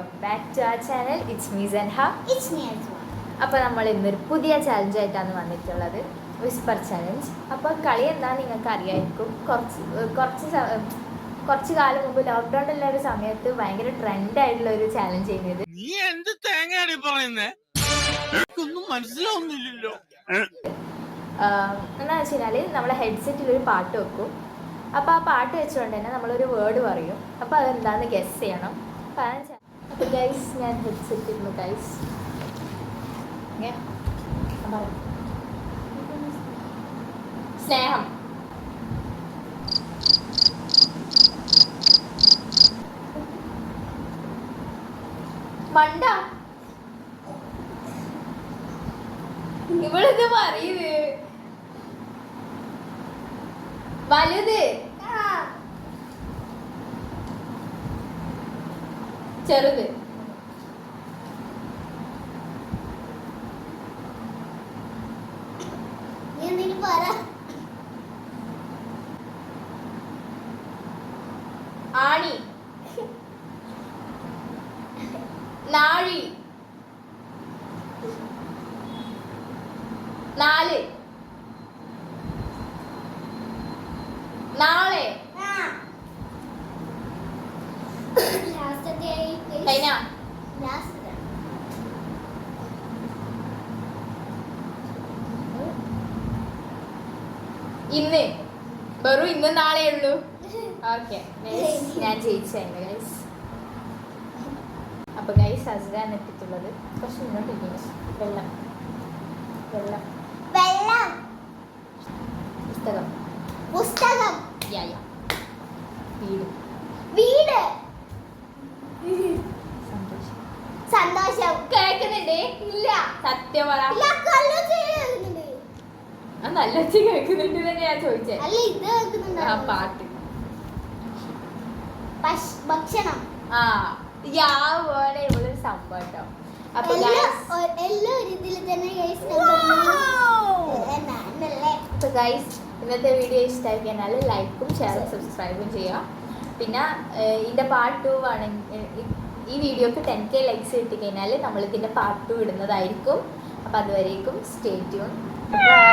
Welcome back to our channel. It's me Sneha. അപ്പോൾ നമ്മൾ ഇന്നൊരു പുതിയ ചാലഞ്ചായിട്ടാണ് വന്നിട്ടുള്ളത്, വിസ്പർ ചാലഞ്ച്. അപ്പോൾ കളി എന്താണെന്ന് നിങ്ങൾക്ക് അറിയായിരിക്കും. കുറച്ച് കാലം മുമ്പ് ലോക്ക്ഡൗൺ ഉള്ള ഒരു സമയത്ത് ഭയങ്കര ട്രെൻഡായിട്ടുള്ള ഒരു ചാലഞ്ച് ചെയ്യുന്നത്. നീ എന്ത് തേങ്ങയാണ് പറയുന്നേ? ഒന്നും മനസ്സിലാവുന്നില്ലല്ലോ. എന്താണെന്ന് വെച്ച് കഴിഞ്ഞാൽ നമ്മളെ ഹെഡ്സെറ്റിലൊരു പാട്ട് വെക്കും. അപ്പോൾ ആ പാട്ട് വെച്ചുകൊണ്ട് തന്നെ നമ്മളൊരു വേർഡ് പറയും. അപ്പോൾ അതെന്താണെന്ന് ഗസ് ചെയ്യണം. അപ്പോൾ ഗൈസ്, ഞാൻ ഹെഡ്സെറ്റ് ഇടുന്നു ഗൈസ്. സ്നേഹം. മണ്ട. ഇവളിത് പറയുന്നത് വലുത്, ചെറുത്, ആണി, നാഴി, നാല്, നാളെ, കഴിഞ്ഞ, ഇന്ന്, വെറും ഇന്ന് നാളെ ഉള്ളൂ. ഓക്കെ, ഞാൻ ജയിച്ചായിരുന്നു ഗൈസ്. അപ്പൊ ഗൈസ്, അസ്രാൻ എത്തിയിട്ടുള്ളത് കുറച്ച് മുന്നോട്ടിരിക്കുന്നു. വെള്ളം, വെള്ളം, വെള്ളം, പുസ്തകം, പുസ്തകം, വീട്, വീട്, സന്തോഷം. സന്തോഷം. കേൾക്കുന്നുണ്ട്? ഇല്ല, സത്യം പറ. ഇല്ല, കള്ളു കേൾക്കുന്നുണ്ട്. നല്ല കേൾക്കുന്നുണ്ട് തന്നെ ഞാൻ ചോദിച്ചേ. അല്ല, ഇത് കേൾക്കുന്നുണ്ട്. ആ പാട്ട്. ഭക്ഷണം. ആ പോലെ ഇവളൊരു സംഭവം കേട്ടോ. അപ്പൊ ഗൈസ്, ഇന്നത്തെ വീഡിയോ ഇഷ്ടമായി കഴിഞ്ഞാൽ ലൈക്കും ഷെയറും സബ്സ്ക്രൈബും ചെയ്യുക. പിന്നെ ഇതിന്റെ പാർട്ട് 2 ആണെങ്കിൽ ഈ വീഡിയോക്ക് 10K ലൈക്സ് കിട്ടിക്കഴിഞ്ഞാൽ നമ്മൾ ഇതിന്റെ പാർട്ട് 2 ഇടുന്നതായിരിക്കും. അപ്പൊ അതുവരേക്കും സ്റ്റേ ട്യൂൺ. ബൈ.